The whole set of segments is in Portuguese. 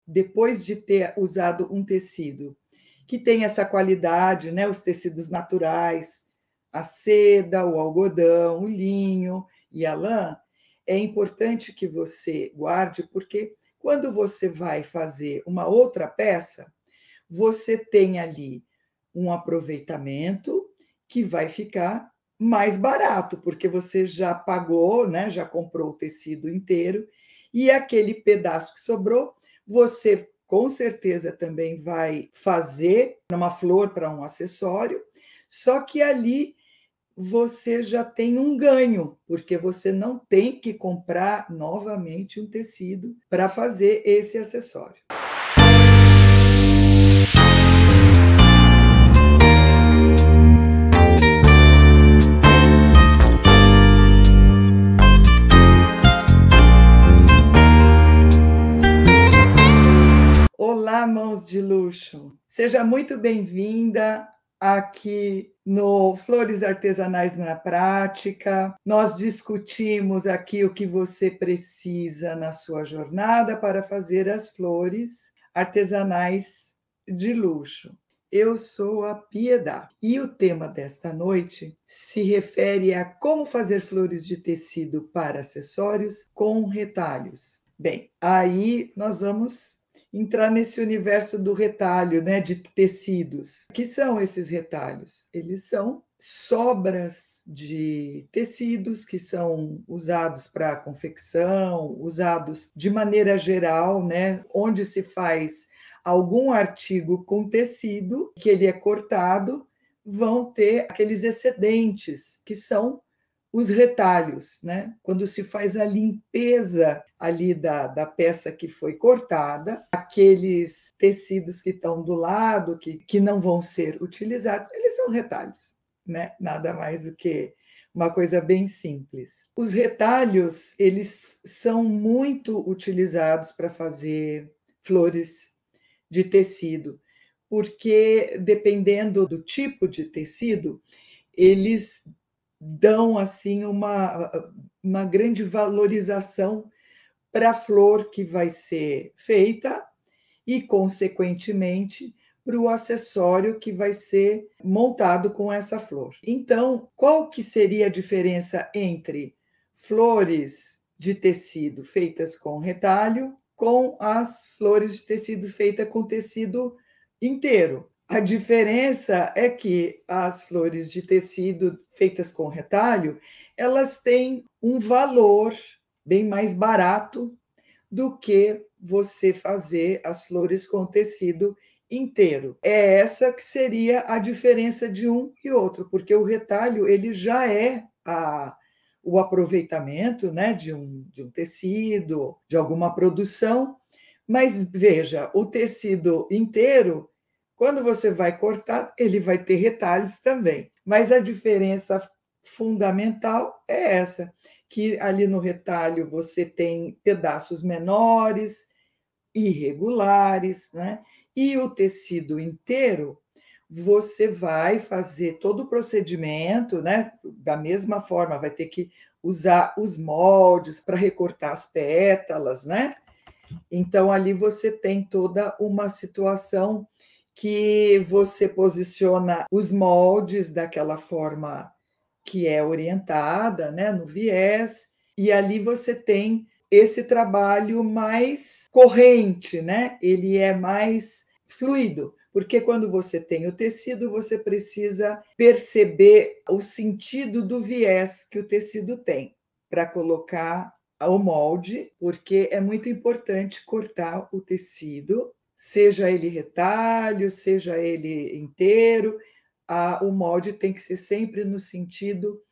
depois de ter usado um tecido que tem essa qualidade, né, os tecidos naturais, a seda, o algodão, o linho e a lã, é importante que você guarde, porque quando você vai fazer uma outra peça, você tem ali um aproveitamento que vai ficar mais barato, porque você já pagou, né, já comprou o tecido inteiro, e aquele pedaço que sobrou, você com certeza também vai fazer uma flor para um acessório, só que ali você já tem um ganho, porque você não tem que comprar novamente um tecido para fazer esse acessório. Olá, mãos de luxo! Seja muito bem-vinda aqui no Flores Artesanais na Prática. Nós discutimos aqui o que você precisa na sua jornada para fazer as flores artesanais de luxo. Eu sou a Piedade e o tema desta noite se refere a como fazer flores de tecido para acessórios com retalhos. Bem, aí nós vamos entrar nesse universo do retalho, né, de tecidos. O que são esses retalhos? Eles são sobras de tecidos que são usados para confecção, usados de maneira geral, né, onde se faz algum artigo com tecido, que ele é cortado, vão ter aqueles excedentes, que são os retalhos, né? Quando se faz a limpeza ali da peça que foi cortada, aqueles tecidos que estão do lado, que não vão ser utilizados, eles são retalhos, né? Nada mais do que uma coisa bem simples. Os retalhos, eles são muito utilizados para fazer flores de tecido, porque dependendo do tipo de tecido, eles dão assim uma grande valorização para a flor que vai ser feita e, consequentemente, para o acessório que vai ser montado com essa flor. Então, qual que seria a diferença entre flores de tecido feitas com retalho com as flores de tecido feitas com tecido inteiro? A diferença é que as flores de tecido feitas com retalho, elas têm um valor bem mais barato do que você fazer as flores com tecido inteiro. É essa que seria a diferença de um e outro, porque o retalho ele já é o aproveitamento, né, de um tecido, de alguma produção, mas veja, o tecido inteiro, quando você vai cortar, ele vai ter retalhos também. Mas a diferença fundamental é essa, que ali no retalho você tem pedaços menores, irregulares, né? E o tecido inteiro, você vai fazer todo o procedimento, né? Da mesma forma, vai ter que usar os moldes para recortar as pétalas, né? Então, ali você tem toda uma situação que você posiciona os moldes daquela forma que é orientada, né, no viés, e ali você tem esse trabalho mais corrente, né? Ele é mais fluido, porque quando você tem o tecido, você precisa perceber o sentido do viés que o tecido tem para colocar o molde, porque é muito importante cortar o tecido, seja ele retalho, seja ele inteiro, o molde tem que ser sempre no sentido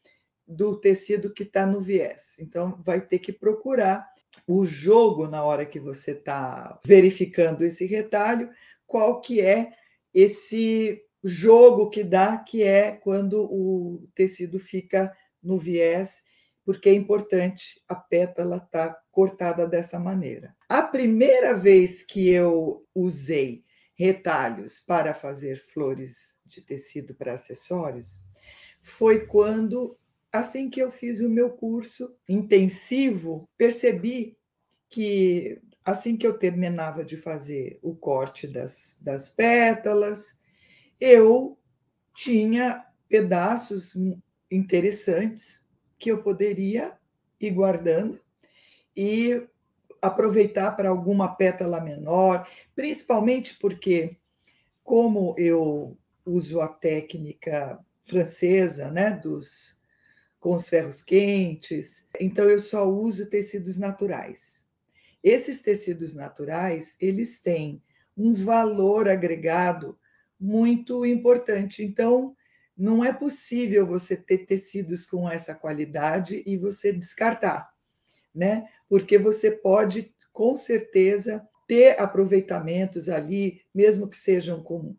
do tecido que está no viés. Então, vai ter que procurar o jogo na hora que você está verificando esse retalho, qual que é esse jogo que dá, que é quando o tecido fica no viés, porque é importante a pétala estar cortada dessa maneira. A primeira vez que eu usei retalhos para fazer flores de tecido para acessórios foi quando, assim que eu fiz o meu curso intensivo, percebi que assim que eu terminava de fazer o corte das pétalas, eu tinha pedaços interessantes que eu poderia ir guardando e aproveitar para alguma pétala menor, principalmente porque, como eu uso a técnica francesa, né, com os ferros quentes, então eu só uso tecidos naturais. Esses tecidos naturais, eles têm um valor agregado muito importante. Então, não é possível você ter tecidos com essa qualidade e você descartar, né? Porque você pode, com certeza, ter aproveitamentos ali, mesmo que sejam com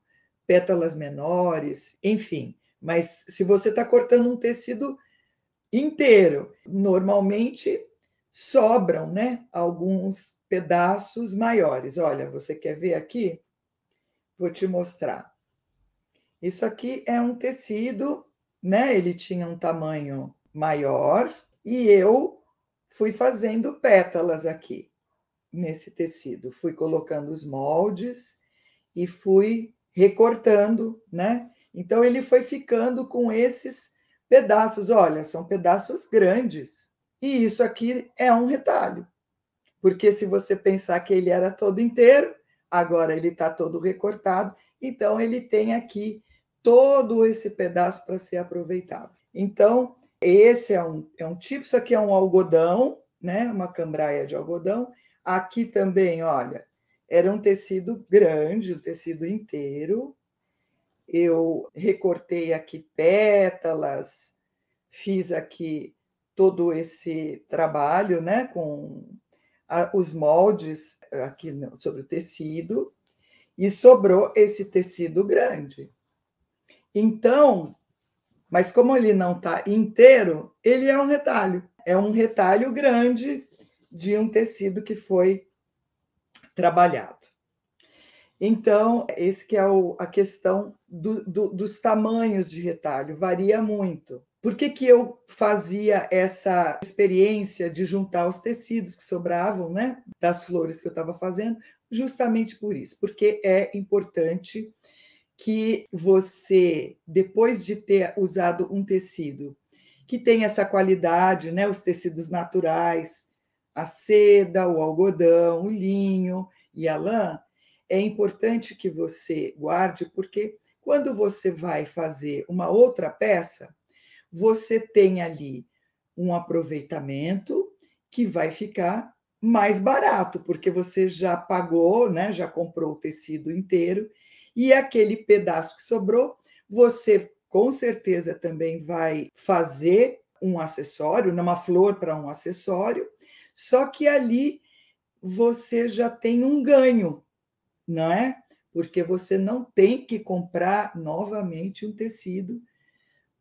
pétalas menores, enfim. Mas se você está cortando um tecido inteiro, normalmente sobram, né, alguns pedaços maiores. Olha, você quer ver aqui? Vou te mostrar. Isso aqui é um tecido, né? Ele tinha um tamanho maior e eu fui fazendo pétalas aqui nesse tecido. Fui colocando os moldes e fui recortando, né? Então ele foi ficando com esses pedaços. Olha, são pedaços grandes. E isso aqui é um retalho. Porque se você pensar que ele era todo inteiro, agora ele está todo recortado, então ele tem aqui todo esse pedaço para ser aproveitado. Então, esse é um tipo, isso aqui é um algodão, né? Uma cambraia de algodão. Aqui também, olha, era um tecido grande, um tecido inteiro. Eu recortei aqui pétalas, fiz aqui todo esse trabalho, né, com os moldes aqui sobre o tecido, e sobrou esse tecido grande. Então, mas como ele não está inteiro, ele é um retalho. É um retalho grande de um tecido que foi trabalhado. Então, esse que é a questão dos tamanhos de retalho, varia muito. Por que eu fazia essa experiência de juntar os tecidos que sobravam, né, das flores que eu estava fazendo? Justamente por isso, porque é importante que você, depois de ter usado um tecido que tem essa qualidade, né, os tecidos naturais, a seda, o algodão, o linho e a lã, é importante que você guarde, porque quando você vai fazer uma outra peça, você tem ali um aproveitamento que vai ficar mais barato, porque você já pagou, né, já comprou o tecido inteiro, e aquele pedaço que sobrou, você com certeza também vai fazer um acessório, uma flor para um acessório, só que ali você já tem um ganho, não é? Porque você não tem que comprar novamente um tecido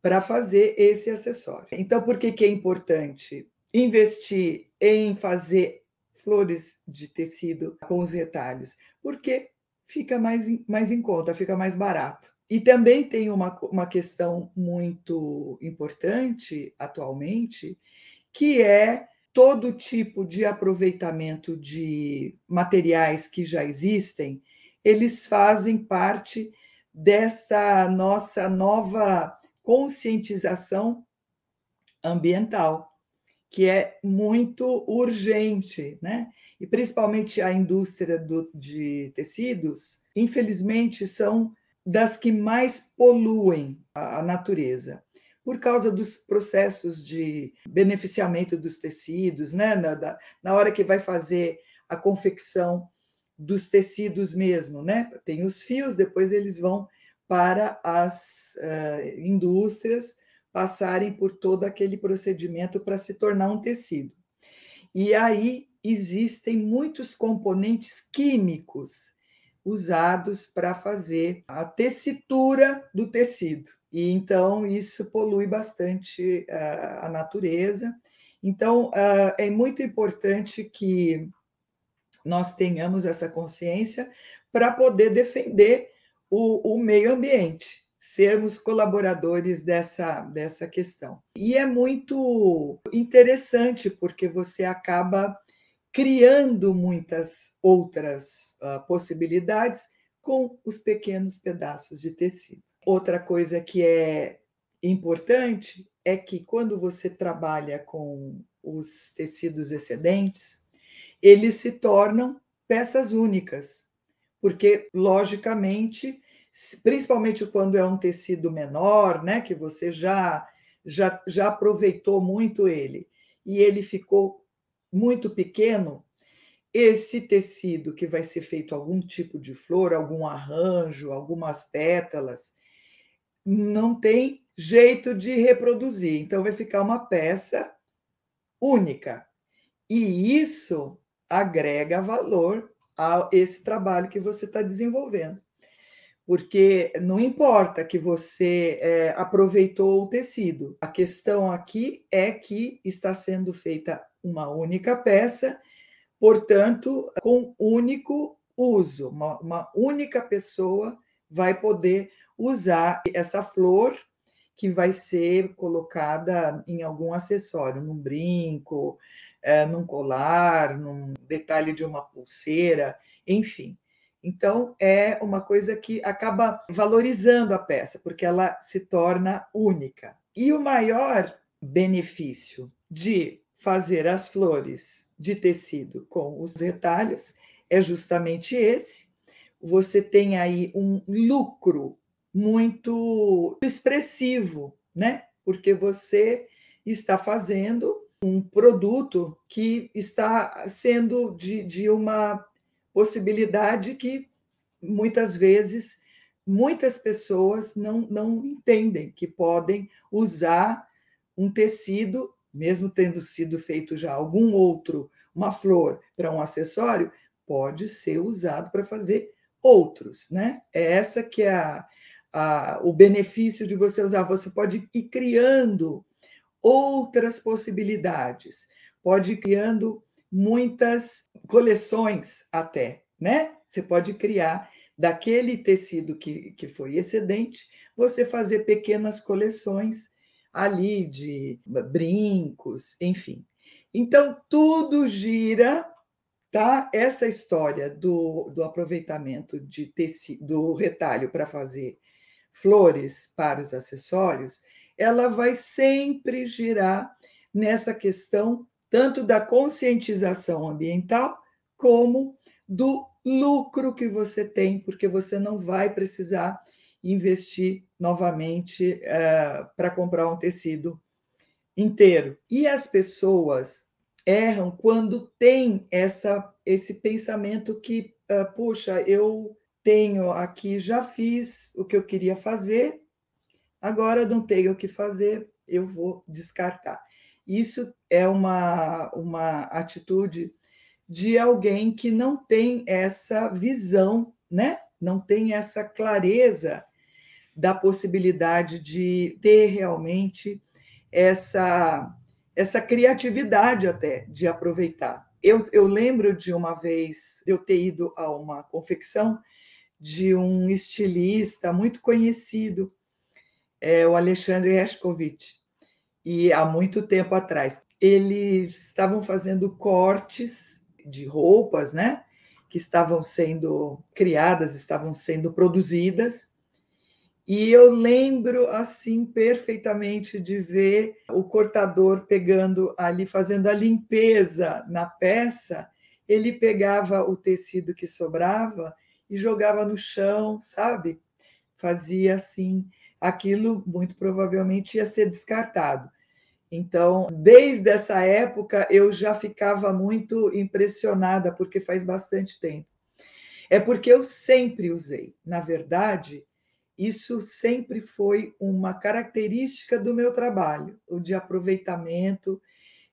para fazer esse acessório. Então, por que é importante investir em fazer flores de tecido com os retalhos? Porque fica mais em conta, fica mais barato. E também tem uma questão muito importante atualmente, que é todo tipo de aproveitamento de materiais que já existem, eles fazem parte dessa nossa nova conscientização ambiental, que é muito urgente, né? E principalmente a indústria de tecidos, infelizmente, são das que mais poluem a natureza, por causa dos processos de beneficiamento dos tecidos, né? Na hora que vai fazer a confecção dos tecidos mesmo, né? Tem os fios, depois eles vão para as indústrias passarem por todo aquele procedimento para se tornar um tecido. E aí existem muitos componentes químicos usados para fazer a tessitura do tecido. E então isso polui bastante a natureza. Então é muito importante que nós tenhamos essa consciência para poder defender o meio ambiente, sermos colaboradores dessa questão. E é muito interessante, porque você acaba criando muitas outras possibilidades com os pequenos pedaços de tecido. Outra coisa que é importante é que quando você trabalha com os tecidos excedentes, eles se tornam peças únicas, porque, logicamente, principalmente quando é um tecido menor, né, que você já aproveitou muito ele, e ele ficou muito pequeno, esse tecido que vai ser feito algum tipo de flor, algum arranjo, algumas pétalas, não tem jeito de reproduzir, então vai ficar uma peça única. E isso agrega valor a esse trabalho que você está desenvolvendo. Porque não importa que você aproveitou o tecido, a questão aqui é que está sendo feita uma única peça, portanto, com único uso. Uma única pessoa vai poder usar essa flor que vai ser colocada em algum acessório, num brinco, num colar, num detalhe de uma pulseira, enfim. Então, é uma coisa que acaba valorizando a peça, porque ela se torna única. E o maior benefício de fazer as flores de tecido com os retalhos é justamente esse. Você tem aí um lucro muito expressivo, né? Porque você está fazendo um produto que está sendo de uma possibilidade que muitas vezes muitas pessoas não entendem que podem usar um tecido, mesmo tendo sido feito já algum outro, uma flor para um acessório, pode ser usado para fazer outros, né? É essa que é o benefício de você usar. Você pode ir criando outras possibilidades, pode ir criando muitas coleções até, né? Você pode criar daquele tecido que foi excedente, você fazer pequenas coleções ali de brincos, enfim. Então, tudo gira, tá? Essa história do aproveitamento de tecido, do retalho para fazer flores para os acessórios, ela vai sempre girar nessa questão tanto da conscientização ambiental como do lucro que você tem, porque você não vai precisar investir novamente para comprar um tecido inteiro. E as pessoas erram quando têm esse pensamento que, puxa, eu tenho aqui, já fiz o que eu queria fazer, agora não tenho o que fazer, eu vou descartar. Isso é uma atitude de alguém que não tem essa visão, né? Não tem essa clareza da possibilidade de ter realmente essa, essa criatividade até de aproveitar. Eu lembro de uma vez eu ter ido a uma confecção de um estilista muito conhecido, o Alexandre Rescovitch, e há muito tempo atrás. Eles estavam fazendo cortes de roupas, né? Que estavam sendo criadas, estavam sendo produzidas, e eu lembro assim perfeitamente de ver o cortador pegando ali, fazendo a limpeza na peça. Ele pegava o tecido que sobrava e jogava no chão, sabe? Fazia assim, aquilo muito provavelmente ia ser descartado. Então, desde essa época, eu já ficava muito impressionada, porque faz bastante tempo. É porque eu sempre usei. Na verdade, isso sempre foi uma característica do meu trabalho, o de aproveitamento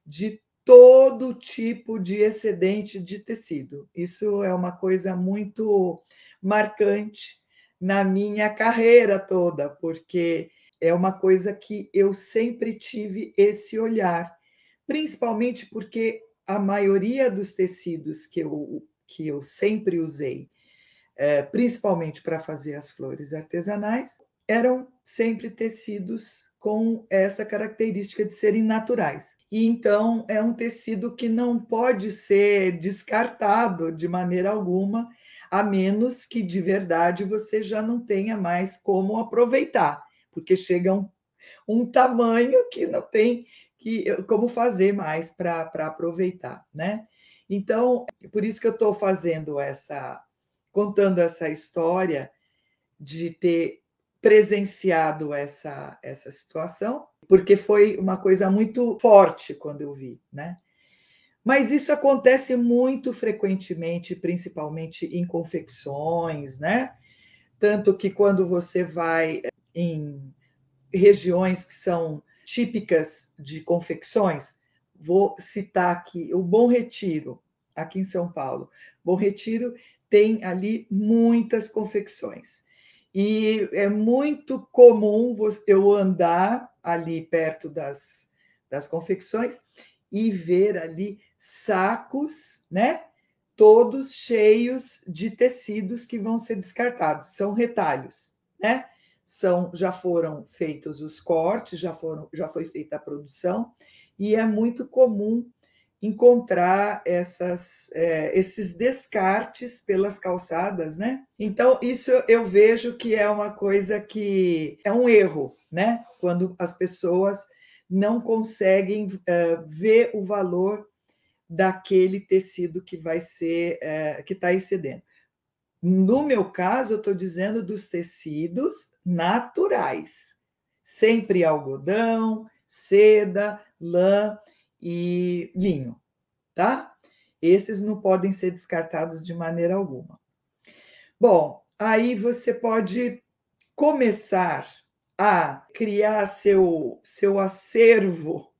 de todo tipo de excedente de tecido. Isso é uma coisa muito marcante na minha carreira toda, porque é uma coisa que eu sempre tive esse olhar, principalmente porque a maioria dos tecidos que eu sempre usei, principalmente para fazer as flores artesanais, eram sempre tecidos com essa característica de serem naturais. E então é um tecido que não pode ser descartado de maneira alguma, a menos que de verdade você já não tenha mais como aproveitar, porque chega um tamanho que não tem como fazer mais para aproveitar, né? Então, por isso que eu estou contando essa história de ter presenciado essa situação, porque foi uma coisa muito forte quando eu vi, né? Mas isso acontece muito frequentemente, principalmente em confecções, né? Tanto que quando você vai em regiões que são típicas de confecções, vou citar aqui o Bom Retiro, aqui em São Paulo. Bom Retiro tem ali muitas confecções. E é muito comum eu andar ali perto das confecções e ver ali sacos, né? Todos cheios de tecidos que vão ser descartados, são retalhos, né? Já foram feitos os cortes, já foi feita a produção, e é muito comum encontrar esses descartes pelas calçadas, né? Então, isso eu vejo que é uma coisa que é um erro, né? Quando as pessoas não conseguem ver o valor daquele tecido que vai ser, que está excedendo. No meu caso, eu estou dizendo dos tecidos naturais, sempre algodão, seda, lã e linho, tá? Esses não podem ser descartados de maneira alguma. Bom, aí você pode começar a criar seu acervo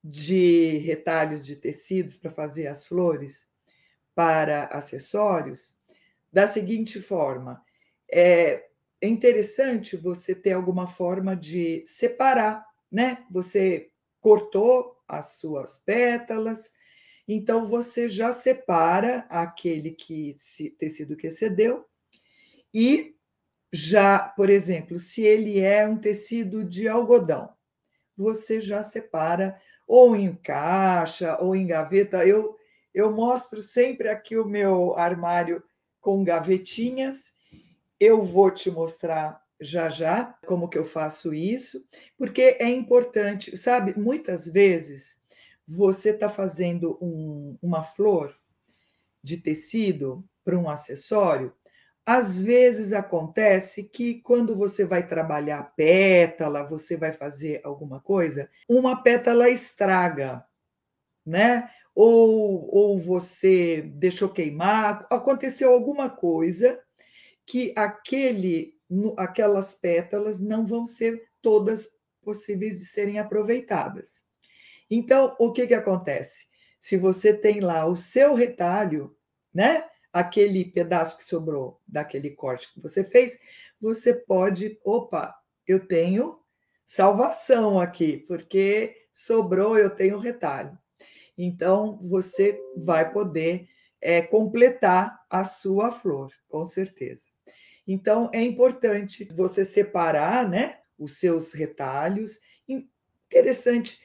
de retalhos de tecidos para fazer as flores para acessórios da seguinte forma: é interessante você ter alguma forma de separar, né? Você cortou as suas pétalas, então você já separa aquele tecido que excedeu e já, por exemplo, se ele é um tecido de algodão, você já separa ou em caixa ou em gaveta. Eu mostro sempre aqui o meu armário com gavetinhas. Eu vou te mostrar já já como que eu faço isso, porque é importante, sabe? Muitas vezes você está fazendo uma flor de tecido para um acessório. Às vezes acontece que quando você vai trabalhar pétala, você vai fazer alguma coisa, uma pétala estraga, né? Ou você deixou queimar, aconteceu alguma coisa que aquelas pétalas não vão ser todas possíveis de serem aproveitadas. Então, o que acontece? Se você tem lá o seu retalho, né? Aquele pedaço que sobrou daquele corte que você fez, você pode, opa, eu tenho salvação aqui, porque sobrou, eu tenho retalho. Então, você vai poder completar a sua flor, com certeza. Então, é importante você separar, né, os seus retalhos. Interessante,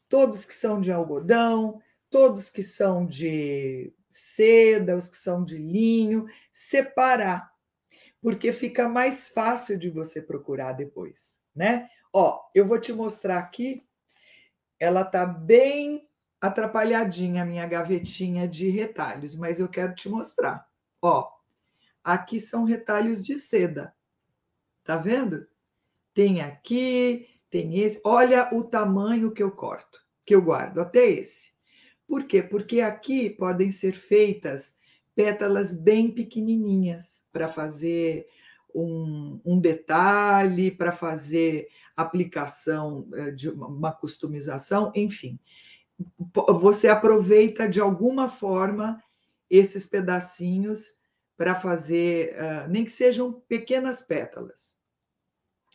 todos que são de algodão, todos que são de seda, os que são de linho, separar, porque fica mais fácil de você procurar depois, né? Ó, eu vou te mostrar aqui, ela tá bem atrapalhadinha a minha gavetinha de retalhos, mas eu quero te mostrar. Ó, aqui são retalhos de seda, tá vendo? Tem aqui, tem esse. Olha o tamanho que eu corto, que eu guardo, até esse. Por quê? Porque aqui podem ser feitas pétalas bem pequenininhas para fazer um detalhe, para fazer aplicação de uma customização, enfim. Você aproveita de alguma forma esses pedacinhos para fazer, nem que sejam pequenas pétalas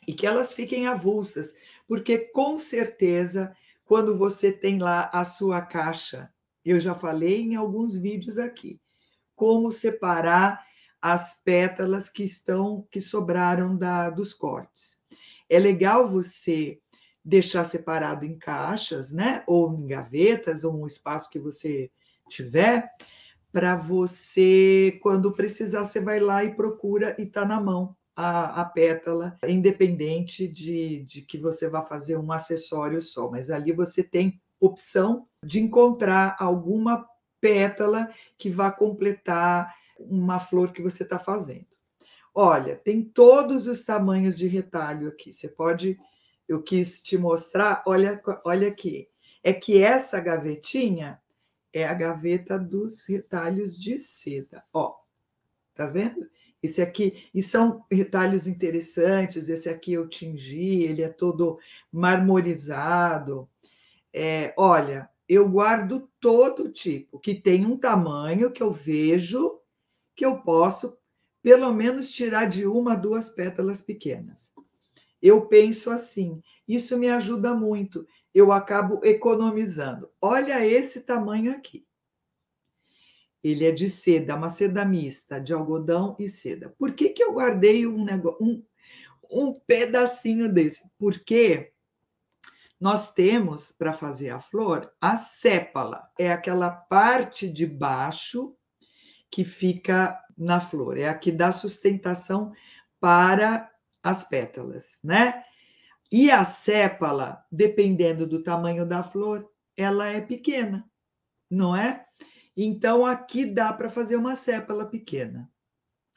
e que elas fiquem avulsas, porque com certeza, quando você tem lá a sua caixa, eu já falei em alguns vídeos aqui, como separar as pétalas que sobraram dos cortes. É legal você deixar separado em caixas, né? Ou em gavetas, ou um espaço que você tiver, para você, quando precisar, você vai lá e procura e está na mão a pétala, independente de que você vá fazer um acessório só, mas ali você tem opção de encontrar alguma pétala que vá completar uma flor que você está fazendo. Olha, tem todos os tamanhos de retalho aqui. Você pode, eu quis te mostrar, olha aqui. É que essa gavetinha é a gaveta dos retalhos de seda. Ó, tá vendo? Esse aqui, e são retalhos interessantes. Esse aqui eu tingi, ele é todo marmorizado. Olha, eu guardo todo tipo, que tem um tamanho que eu vejo que eu posso, pelo menos, tirar de uma, duas pétalas pequenas. Eu penso assim, isso me ajuda muito, eu acabo economizando. Olha esse tamanho aqui. Ele é de seda, uma seda mista, de algodão e seda. Por que eu guardei um pedacinho desse? Porque nós temos, para fazer a flor, a sépala. É aquela parte de baixo que fica na flor. É a que dá sustentação para as pétalas, né? E a sépala, dependendo do tamanho da flor, ela é pequena, não é? Então, aqui dá para fazer uma sépala pequena.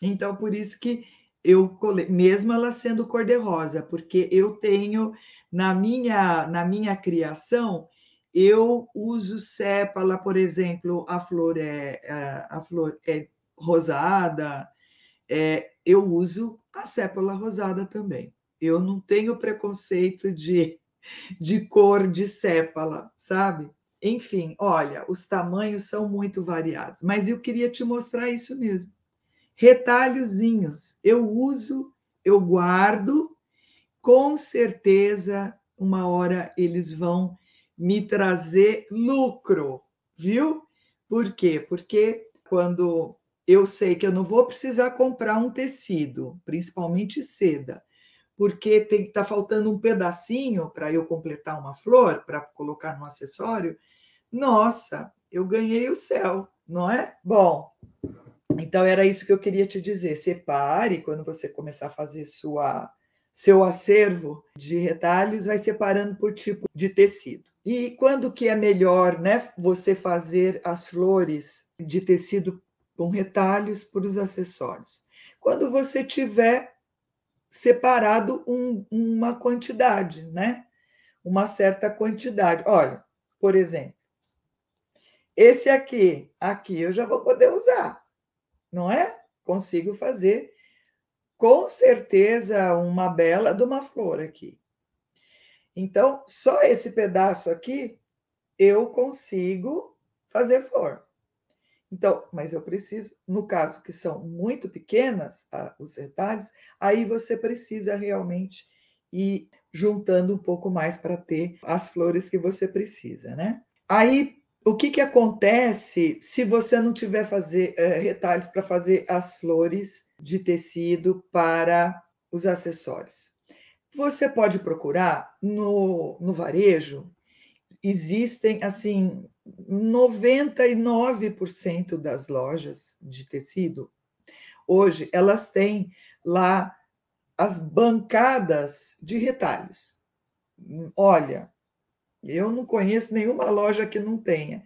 Então, por isso que eu colei, mesmo ela sendo cor-de-rosa, porque eu tenho, na minha criação, eu uso sépala, por exemplo, a flor é rosada, eu uso a sépala rosada também. Eu não tenho preconceito de cor de sépala, sabe? Enfim, olha, os tamanhos são muito variados, mas eu queria te mostrar isso mesmo. Retalhozinhos, eu uso, eu guardo, com certeza, uma hora eles vão me trazer lucro, viu? Por quê? Porque quando eu sei que eu não vou precisar comprar um tecido, principalmente seda, porque tá faltando um pedacinho para eu completar uma flor, para colocar no acessório, nossa, eu ganhei o céu, não é? Bom, então era isso que eu queria te dizer. Separe, quando você começar a fazer seu acervo de retalhos, vai separando por tipo de tecido. E quando que é melhor, né, você fazer as flores de tecido com retalhos para os acessórios? Quando você tiver separado uma quantidade, né? Uma certa quantidade. Olha, por exemplo, esse aqui eu já vou poder usar, não é? Consigo fazer com certeza uma bela de uma flor aqui. Então, só esse pedaço aqui eu consigo fazer flor. Então, mas eu preciso, no caso que são muito pequenas, os retalhos, aí você precisa realmente ir juntando um pouco mais para ter as flores que você precisa, né? Aí, o que acontece se você não tiver retalhos para fazer as flores de tecido para os acessórios? Você pode procurar no varejo, existem assim 99% das lojas de tecido hoje elas têm lá as bancadas de retalhos. Olha, eu não conheço nenhuma loja que não tenha.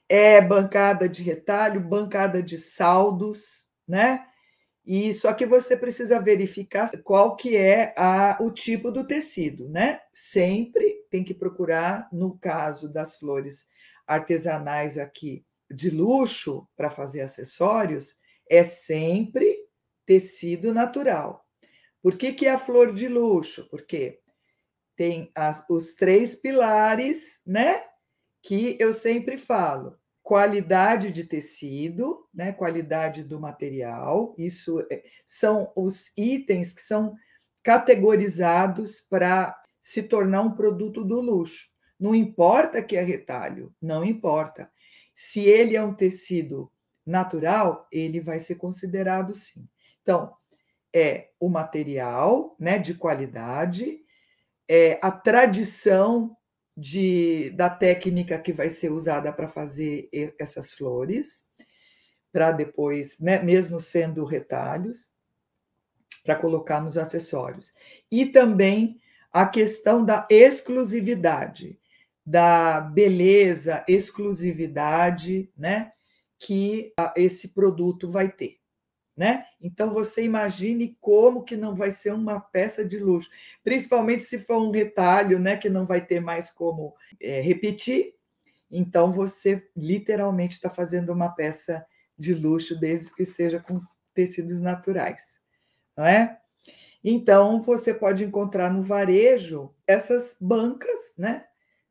É bancada de retalho, bancada de saldos, né? E só que você precisa verificar qual que é o tipo do tecido, né? Sempre tem que procurar, no caso das flores artesanais aqui de luxo para fazer acessórios, é sempre tecido natural. Por que é a flor de luxo? Porque tem os três pilares, né? Que eu sempre falo. Qualidade de tecido, né? Qualidade do material, isso são os itens que são categorizados para se tornar um produto do luxo. Não importa que é retalho, não importa. Se ele é um tecido natural, ele vai ser considerado sim. Então, é o material, né, de qualidade, a tradição da técnica que vai ser usada para fazer essas flores, para depois, né, mesmo sendo retalhos, para colocar nos acessórios. E também a questão da exclusividade, da beleza, exclusividade, né, que esse produto vai ter. Né? Então você imagine como que não vai ser uma peça de luxo, principalmente se for um retalho, né, que não vai ter mais como repetir. Então você literalmente está fazendo uma peça de luxo, desde que seja com tecidos naturais, não é? Então você pode encontrar no varejo essas bancas, né,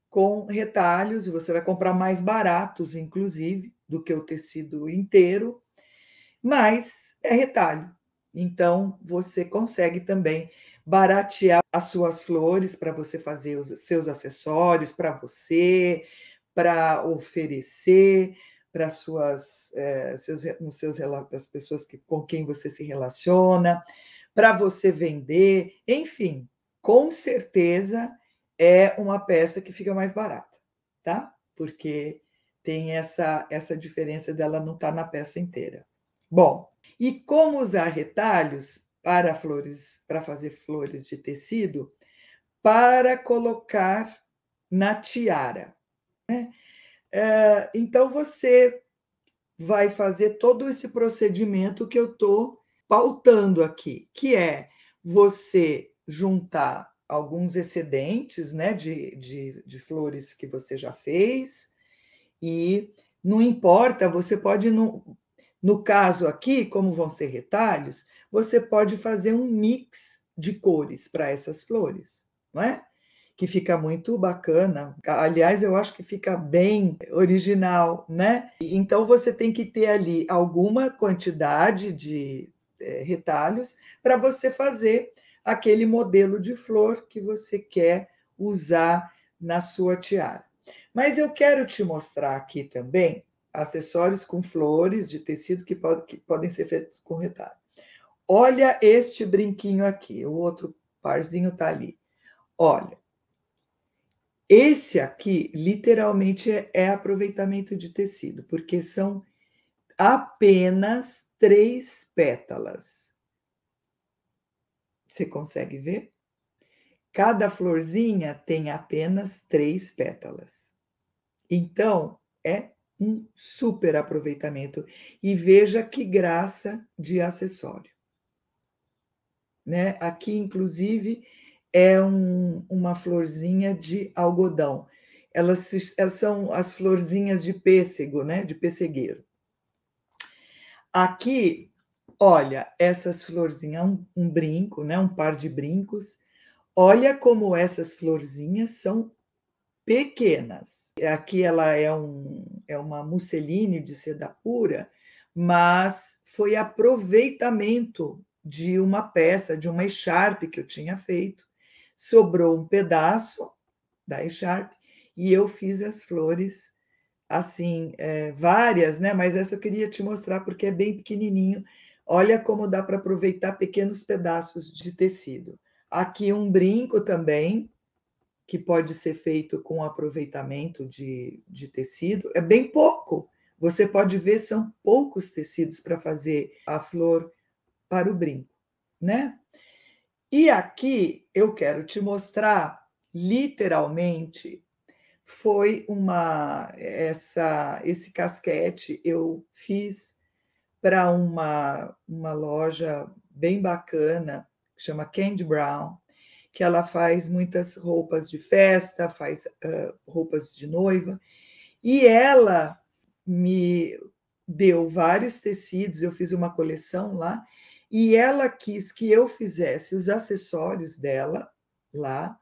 com retalhos, e você vai comprar mais baratos, inclusive, do que o tecido inteiro, mas é retalho. Então, você consegue também baratear as suas flores para você fazer os seus acessórios para você, para oferecer para suas, para as pessoas com quem você se relaciona, para você vender, enfim, com certeza é uma peça que fica mais barata, tá? Porque tem essa diferença dela não estar na peça inteira. Bom, e como usar retalhos para flores, para fazer flores de tecido, para colocar na tiara, né? Então você vai fazer todo esse procedimento que eu estou pautando aqui, que é você juntar alguns excedentes, né, de flores que você já fez, e não importa, você pode, no caso aqui, como vão ser retalhos, você pode fazer um mix de cores para essas flores, não é? Que fica muito bacana. Aliás, eu acho que fica bem original, né? Então você tem que ter ali alguma quantidade de retalhos para você fazer aquele modelo de flor que você quer usar na sua tiara. Mas eu quero te mostrar aqui também acessórios com flores de tecido que podem ser feitos com retalho. Olha este brinquinho aqui, o outro parzinho está ali. Olha, esse aqui literalmente é aproveitamento de tecido, porque são apenas 3 pétalas. Você consegue ver? Cada florzinha tem apenas 3 pétalas. Então, é um super aproveitamento. E veja que graça de acessório, né? Aqui, inclusive, é uma florzinha de algodão. Elas são as florzinhas de pêssego, né? De pessegueiro. Aqui, olha, essas florzinhas, um brinco, né? Um par de brincos. Olha como essas florzinhas são pequenas. Aqui ela é uma musseline de seda pura, mas foi aproveitamento de uma peça, de uma echarpe que eu tinha feito. Sobrou um pedaço da echarpe e eu fiz as flores assim, várias, né? Mas essa eu queria te mostrar porque é bem pequenininho. Olha como dá para aproveitar pequenos pedaços de tecido. Aqui um brinco também, que pode ser feito com aproveitamento de tecido, é bem pouco. Você pode ver, são poucos tecidos para fazer a flor para o brinco, né? E aqui eu quero te mostrar, literalmente, foi esse casquete eu fiz para uma loja bem bacana, que chama Candy Brown, que ela faz muitas roupas de festa, faz roupas de noiva, e ela me deu vários tecidos, eu fiz uma coleção lá, e ela quis que eu fizesse os acessórios dela lá,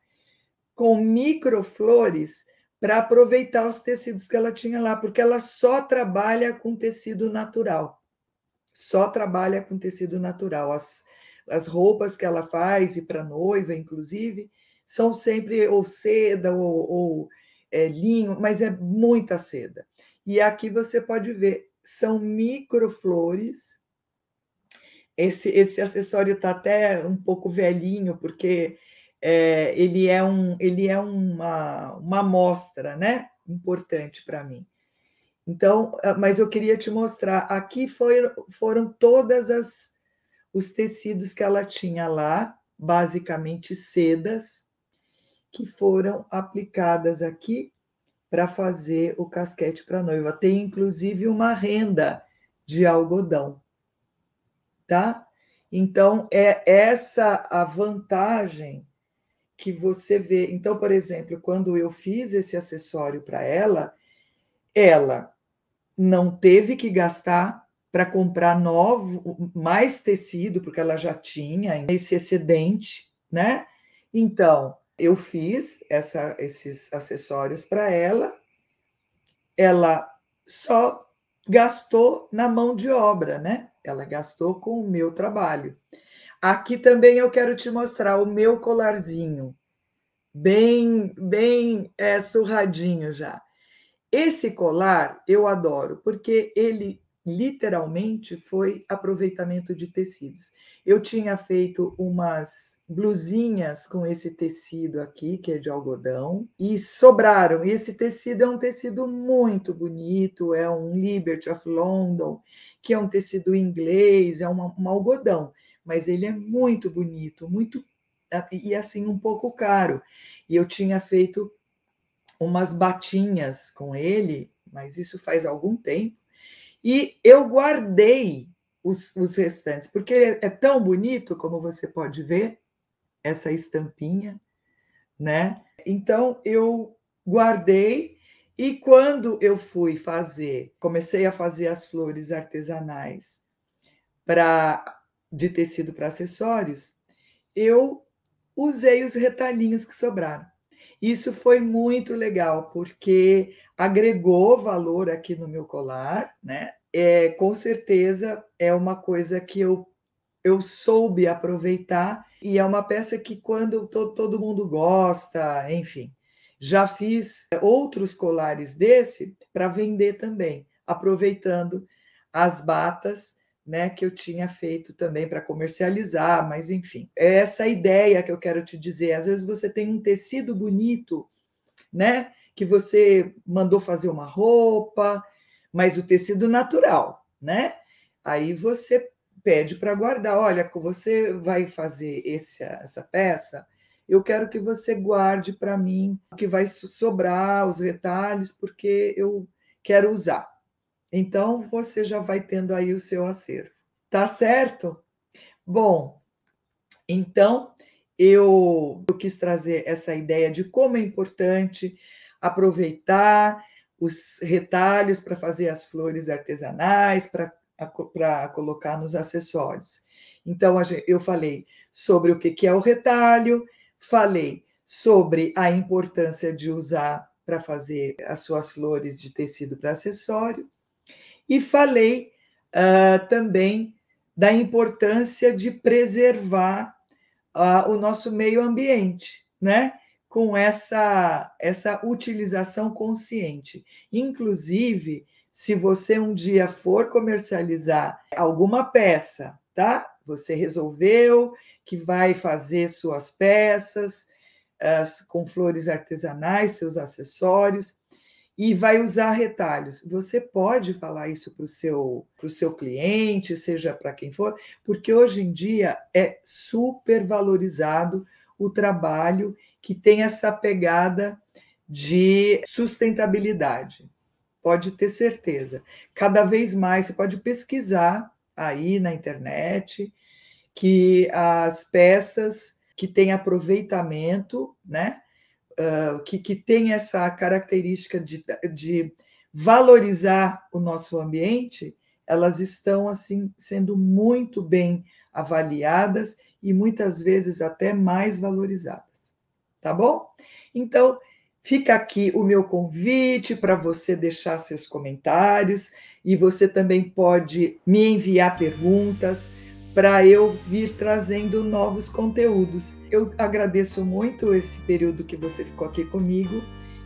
com microflores, para aproveitar os tecidos que ela tinha lá, porque ela só trabalha com tecido natural. Só trabalha com tecido natural. As roupas que ela faz, e para noiva, inclusive, são sempre ou seda ou linho, mas é muita seda. E aqui você pode ver, são microflores Esse acessório está até um pouco velhinho, porque ele é uma amostra, né, importante para mim. Então, mas eu queria te mostrar, aqui foram todas os tecidos que ela tinha lá, basicamente sedas, que foram aplicadas aqui para fazer o casquete para noiva. Tem inclusive uma renda de algodão, tá? Então, é essa a vantagem que você vê. Então, por exemplo, quando eu fiz esse acessório para ela não teve que gastar para comprar mais tecido, porque ela já tinha esse excedente, né? Então, eu fiz esses acessórios para ela só gastou na mão de obra, né? Ela gastou com o meu trabalho. Aqui também eu quero te mostrar o meu colarzinho, bem surradinho já. Esse colar eu adoro, porque ele literalmente foi aproveitamento de tecidos. Eu tinha feito umas blusinhas com esse tecido aqui, que é de algodão, e sobraram. E esse tecido é um tecido muito bonito, é um Liberty of London, que é um tecido inglês, é um algodão, mas ele é muito bonito, muito e assim um pouco caro. E eu tinha feito umas batinhas com ele, mas isso faz algum tempo, e eu guardei os restantes, porque ele é tão bonito, como você pode ver, essa estampinha, né? Então eu guardei, e quando eu fui comecei a fazer as flores artesanais de tecido para acessórios, eu usei os retalhinhos que sobraram. Isso foi muito legal, porque agregou valor aqui no meu colar, né? Com certeza é uma coisa que eu soube aproveitar, e é uma peça que quando todo mundo gosta, enfim. Já fiz outros colares desse para vender também, aproveitando as batas, né, que eu tinha feito também para comercializar, mas enfim, é essa ideia que eu quero te dizer. Às vezes você tem um tecido bonito, né, que você mandou fazer uma roupa, mas o tecido natural, né? Aí você pede para guardar. Olha, você vai fazer essa peça, eu quero que você guarde para mim o que vai sobrar, os retalhos, porque eu quero usar. Então, você já vai tendo aí o seu acervo. Tá certo? Bom, então eu quis trazer essa ideia de como é importante aproveitar os retalhos para fazer as flores artesanais, para colocar nos acessórios. Então, eu falei sobre o que é o retalho, falei sobre a importância de usar para fazer as suas flores de tecido para acessório, e falei também da importância de preservar o nosso meio ambiente, né? Com essa utilização consciente. Inclusive, se você um dia for comercializar alguma peça, tá? Você resolveu que vai fazer suas peças com flores artesanais, seus acessórios, e vai usar retalhos. Você pode falar isso para o seu cliente, seja para quem for, porque hoje em dia é super valorizado o trabalho que tem essa pegada de sustentabilidade. Pode ter certeza. Cada vez mais você pode pesquisar aí na internet que as peças que têm aproveitamento, né? Que tem essa característica de valorizar o nosso ambiente, elas estão assim sendo muito bem avaliadas e muitas vezes até mais valorizadas. Tá bom? Então, fica aqui o meu convite para você deixar seus comentários, e você também pode me enviar perguntas para eu vir trazendo novos conteúdos. Eu agradeço muito esse período que você ficou aqui comigo,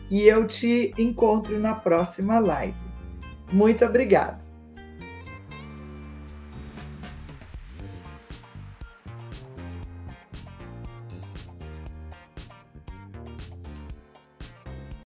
e eu te encontro na próxima live. Muito obrigada!